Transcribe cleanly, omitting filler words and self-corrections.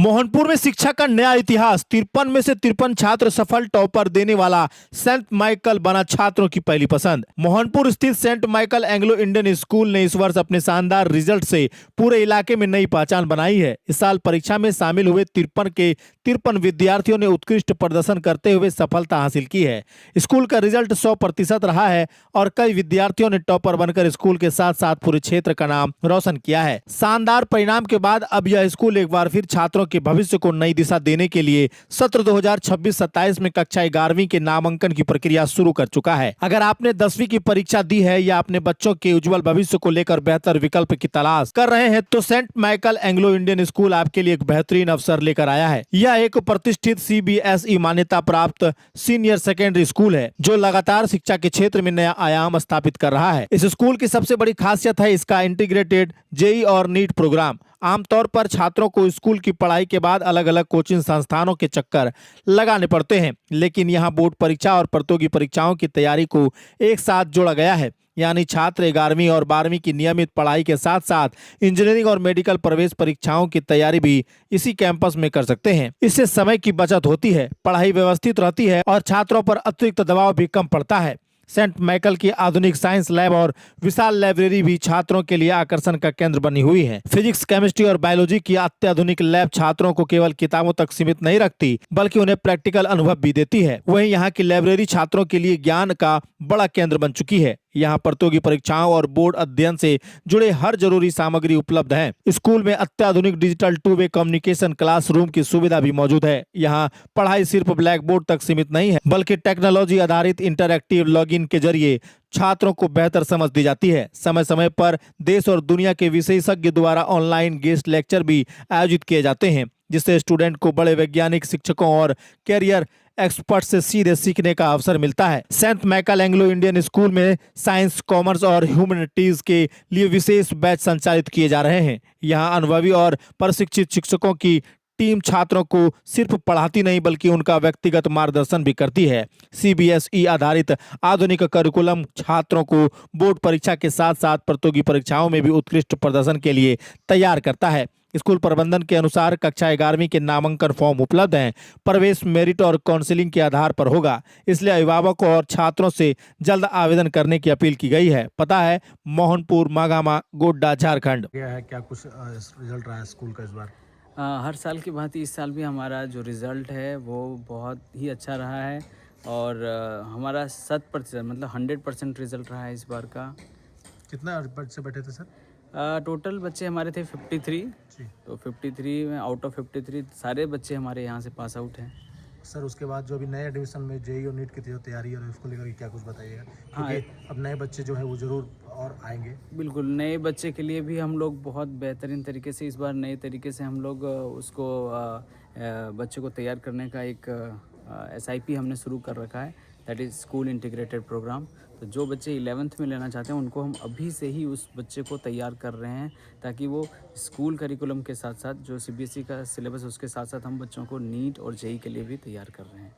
मोहनपुर में शिक्षा का नया इतिहास। 53 में से 53 छात्र सफल टॉपर देने वाला सेंट माइकल बना छात्रों की पहली पसंद। मोहनपुर स्थित Saint Michael Anglo Indian school ने इस वर्ष अपने शानदार रिजल्ट से पूरे इलाके में नई पहचान बनाई है। इस साल परीक्षा में शामिल हुए 53 के 53 विद्यार्थियों ने उत्कृष्ट प्रदर्शन करते हुए सफलता हासिल की है। स्कूल का रिजल्ट 100% रहा है और कई विद्यार्थियों ने टॉपर बनकर स्कूल के साथ साथ पूरे क्षेत्र का नाम रोशन किया है। शानदार परिणाम के बाद अब यह स्कूल एक बार फिर छात्रों के भविष्य को नई दिशा देने के लिए सत्र 2026-27 में कक्षा 11वीं के नामांकन की प्रक्रिया शुरू कर चुका है। अगर आपने 10वीं की परीक्षा दी है या अपने बच्चों के उज्जवल भविष्य को लेकर बेहतर विकल्प की तलाश कर रहे हैं तो Saint Michael Anglo Indian school आपके लिए एक बेहतरीन अवसर लेकर आया है। यह एक प्रतिष्ठित CBSE मान्यता प्राप्त सीनियर सेकेंडरी स्कूल है जो लगातार शिक्षा के क्षेत्र में नया आयाम स्थापित कर रहा है। इस स्कूल की सबसे बड़ी खासियत है इसका इंटीग्रेटेड JEE और नीट प्रोग्राम। आमतौर पर छात्रों को स्कूल की पढ़ाई के बाद अलग अलग कोचिंग संस्थानों के चक्कर लगाने पड़ते हैं, लेकिन यहाँ बोर्ड परीक्षा और प्रतियोगी परीक्षाओं की तैयारी को एक साथ जोड़ा गया है। यानी छात्र 11वीं और 12वीं की नियमित पढ़ाई के साथ साथ इंजीनियरिंग और मेडिकल प्रवेश परीक्षाओं की तैयारी भी इसी कैंपस में कर सकते हैं। इससे समय की बचत होती है, पढ़ाई व्यवस्थित रहती है और छात्रों पर अतिरिक्त दबाव भी कम पड़ता है। सेंट माइकल की आधुनिक साइंस लैब और विशाल लाइब्रेरी भी छात्रों के लिए आकर्षण का केंद्र बनी हुई है। फिजिक्स, केमिस्ट्री और बायोलॉजी की अत्याधुनिक लैब छात्रों को केवल किताबों तक सीमित नहीं रखती बल्कि उन्हें प्रैक्टिकल अनुभव भी देती है। वहीं यहाँ की लाइब्रेरी छात्रों के लिए ज्ञान का बड़ा केंद्र बन चुकी है। यहाँ प्रतियोगी परीक्षाओं और बोर्ड अध्ययन से जुड़े हर जरूरी सामग्री उपलब्ध है। स्कूल में अत्याधुनिक डिजिटल 2-वे कम्युनिकेशन क्लासरूम की सुविधा भी मौजूद है। यहाँ पढ़ाई सिर्फ ब्लैक बोर्ड तक सीमित नहीं है बल्कि टेक्नोलॉजी आधारित इंटरैक्टिव लॉगिन के जरिए छात्रों को बेहतर समझ दी जाती है। समय समय पर देश और दुनिया के विशेषज्ञ द्वारा ऑनलाइन गेस्ट लेक्चर भी आयोजित किए जाते हैं जिससे स्टूडेंट को बड़े वैज्ञानिक, शिक्षकों और कैरियर एक्सपर्ट से सीधे सीखने का अवसर मिलता है। Saint Michael Anglo Indian school में साइंस, कॉमर्स और ह्यूमैनिटीज के लिए विशेष बैच संचालित किए जा रहे हैं। यहाँ अनुभवी और प्रशिक्षित शिक्षकों की टीम छात्रों को सिर्फ पढ़ाती नहीं बल्कि उनका व्यक्तिगत मार्गदर्शन भी करती है। CBSE आधारित आधुनिक करिकुलम छात्रों को बोर्ड परीक्षा के साथ साथ प्रतियोगी परीक्षाओं में भी उत्कृष्ट प्रदर्शन के लिए तैयार करता है। स्कूल प्रबंधन के अनुसार कक्षा 11वीं के नामांकन फॉर्म उपलब्ध हैं। प्रवेश मेरिट और काउंसलिंग के आधार पर होगा, इसलिए अभिभावकों और छात्रों से जल्द आवेदन करने की अपील की गई है। पता है मोहनपुर, मागामा, गोड्डा, झारखंड। क्या कुछ रिजल्ट रहा है स्कूल का इस बार? हर साल की भांति इस साल भी हमारा जो रिज़ल्ट है वो बहुत ही अच्छा रहा है और हमारा 100% मतलब 100% रिज़ल्ट रहा है इस बार का। कितना बच्चे बैठे थे सर? टोटल बच्चे हमारे थे 53। जी। तो 53 में आउट ऑफ 53 सारे बच्चे हमारे यहाँ से पास आउट हैं। सर उसके बाद जो अभी नए एडमिशन में JEE और नीट की जो तैयारी है उसको लेकर क्या कुछ बताइएगा, क्योंकि अब नए बच्चे जो है वो ज़रूर और आएंगे। बिल्कुल, नए बच्चे के लिए भी हम लोग बहुत बेहतरीन तरीके से इस बार नए तरीके से हम लोग उसको बच्चे को तैयार करने का एक SIP हमने शुरू कर रखा है, that is school integrated programme. तो जो बच्चे 11th में लेना चाहते हैं उनको हम अभी से ही उस बच्चे को तैयार कर रहे हैं ताकि वो स्कूल करिकुलम के साथ साथ जो CBSE का सिलेबस उसके साथ साथ हम बच्चों को नीट और JEE के लिए भी तैयार कर रहे हैं।